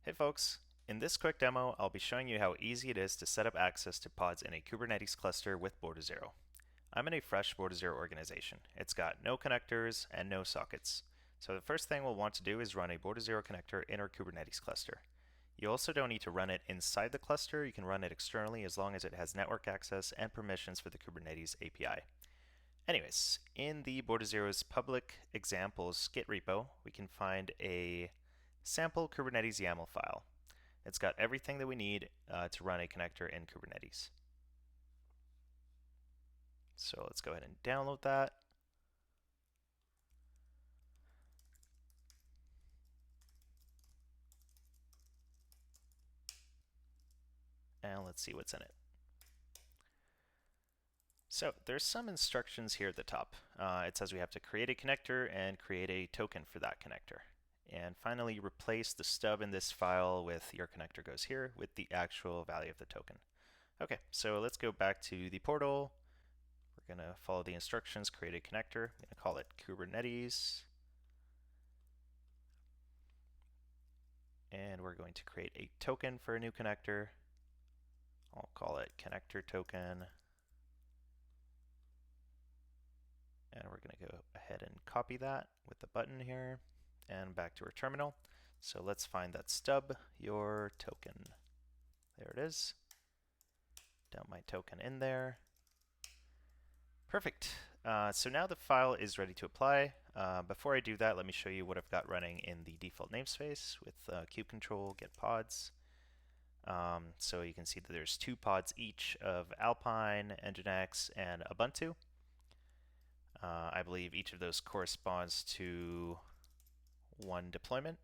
Hey folks, in this quick demo I'll be showing you how easy it is to set up access to pods in a Kubernetes cluster with Border0. I'm in a fresh Border0 organization. It's got no connectors and no sockets. So the first thing we'll want to do is run a Border0 connector in our Kubernetes cluster. You also don't need to run it inside the cluster, you can run it externally as long as it has network access and permissions for the Kubernetes API. Anyways, in the Border0's public examples Git repo, we can find a sample Kubernetes YAML file. It's got everything that we need to run a connector in Kubernetes. So let's go ahead and download that. And let's see what's in it. So there's some instructions here at the top. It says we have to create a connector and create a token for that connector. And finally, replace the stub in this file with your connector goes here with the actual value of the token. Okay, so let's go back to the portal. We're going to follow the instructions, create a connector. I'm going to call it Kubernetes. And we're going to create a token for a new connector. I'll call it connector token. And we're going to go ahead and copy that with the button here and back to our terminal. So let's find that stub, your token. There it is. Dump my token in there. Perfect. So now the file is ready to apply. Before I do that, let me show you what I've got running in the default namespace with kube control get pods. So you can see that there's 2 pods each of Alpine, Nginx, and Ubuntu. I believe each of those corresponds to one deployment.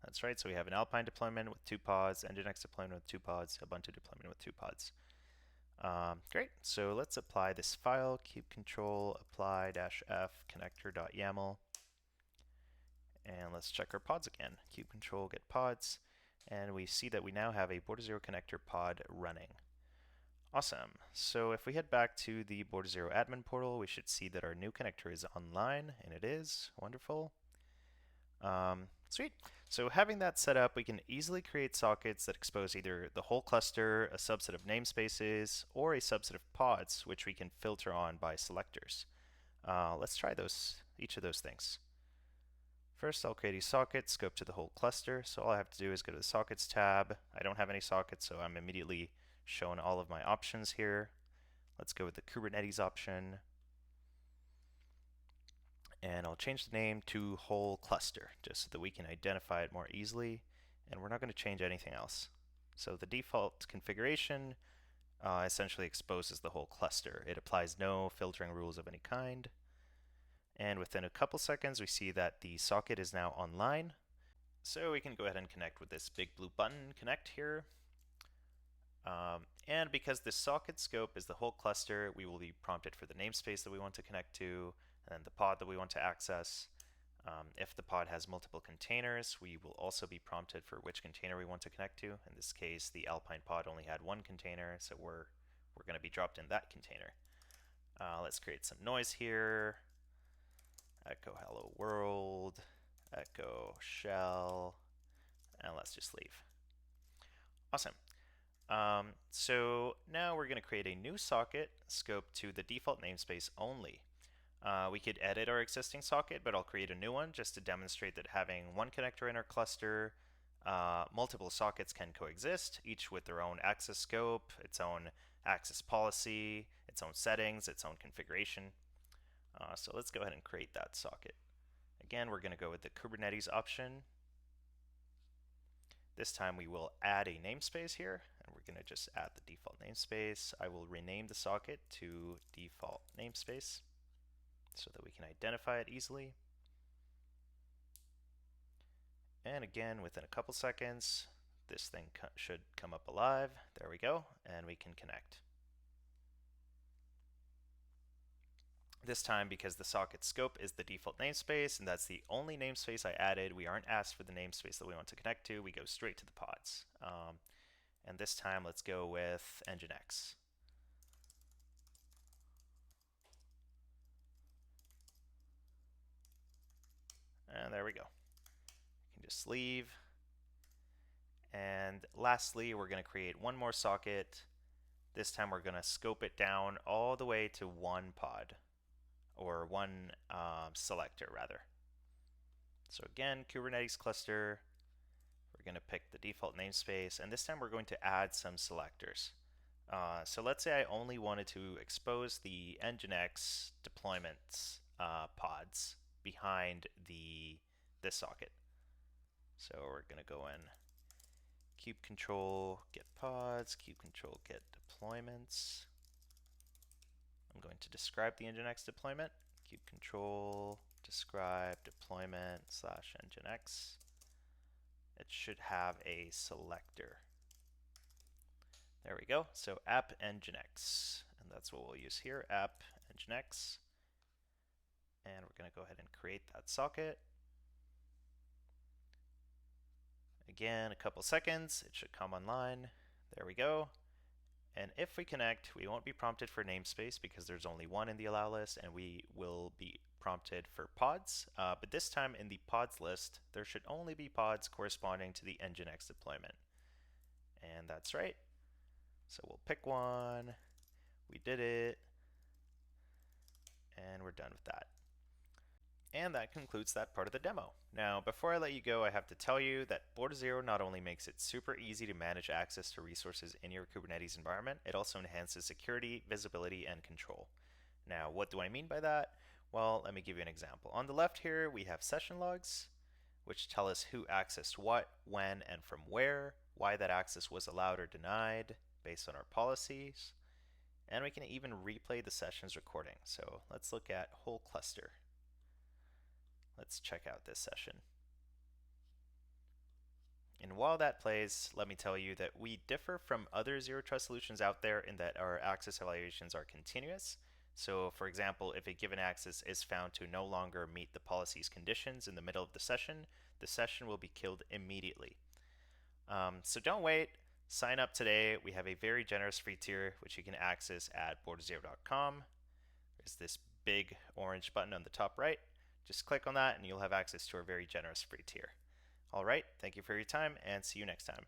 That's right, so we have an Alpine deployment with 2 pods, Nginx deployment with 2 pods, Ubuntu deployment with 2 pods. Great, so let's apply this file, kube control apply-f connector.yaml. And let's check our pods again. Kube control get pods, and we see that we now have a Border0 connector pod running. Awesome. So if we head back to the Border0 admin portal, we should see that our new connector is online, and it is. Wonderful. Sweet. So having that set up, we can easily create sockets that expose either the whole cluster, a subset of namespaces, or a subset of pods, which we can filter on by selectors. Let's try each of those things. First, I'll create a socket, scope to the whole cluster. So all I have to do is go to the Sockets tab. I don't have any sockets, so I'm immediately shown all of my options here. Let's go with the Kubernetes option. And I'll change the name to whole cluster, just so that we can identify it more easily. And we're not going to change anything else. So the default configuration essentially exposes the whole cluster. It applies no filtering rules of any kind. And within a couple seconds, we see that the socket is now online. So we can go ahead and connect with this big blue button, connect here. And because this socket scope is the whole cluster, we will be prompted for the namespace that we want to connect to, and then the pod that we want to access. If the pod has multiple containers, we will also be prompted for which container we want to connect to. In this case, the Alpine pod only had 1 container, so we're going to be dropped in that container. Let's create some noise here. Echo hello world, echo shell, and let's just leave. Awesome. So now we're going to create a new socket scoped to the default namespace only. We could edit our existing socket, but I'll create a new one just to demonstrate that having one connector in our cluster, multiple sockets can coexist, each with their own access scope, its own access policy, its own settings, its own configuration. So let's go ahead and create that socket. Again, we're going to go with the Kubernetes option. This time we will add a namespace here, and we're going to just add the default namespace. I will rename the socket to default namespace so that we can identify it easily. And again, within a couple seconds, this thing should come up alive. There we go, and we can connect. This time, because the socket scope is the default namespace, and that's the only namespace I added, we aren't asked for the namespace that we want to connect to. We go straight to the pods. And this time, let's go with Nginx. And there we go. You can just leave. And lastly, we're going to create one more socket. This time we're going to scope it down all the way to one pod, or one selector rather. So again, Kubernetes cluster, we're going to pick the default namespace, and this time we're going to add some selectors. So let's say I only wanted to expose the Nginx deployments pods behind this socket. So we're going to go in kube control get pods, kube control get deployments. I'm going to describe the Nginx deployment, kube control describe deployment slash Nginx. It should have a selector. There we go. So app Nginx, and that's what we'll use here, app Nginx. And we're going to go ahead and create that socket. Again, a couple seconds, it should come online. There we go. And if we connect, we won't be prompted for namespace because there's only one in the allow list, and we will be prompted for pods. But this time in the pods list, there should only be pods corresponding to the Nginx deployment. And that's right. So we'll pick one. We did it. And we're done with that. And that concludes that part of the demo. Now, before I let you go, I have to tell you that Border0 not only makes it super easy to manage access to resources in your Kubernetes environment, it also enhances security, visibility, and control. Now, what do I mean by that? Well, let me give you an example. On the left here, we have session logs, which tell us who accessed what, when, and from where, why that access was allowed or denied based on our policies, and we can even replay the session's recording. So let's look at whole cluster. Let's check out this session. And while that plays, let me tell you that we differ from other zero trust solutions out there in that our access evaluations are continuous. So for example, if a given access is found to no longer meet the policy's conditions in the middle of the session will be killed immediately. So don't wait, sign up today. We have a very generous free tier, which you can access at border0.com. There's this big orange button on the top right. Just click on that and you'll have access to our very generous free tier. All right, thank you for your time and see you next time.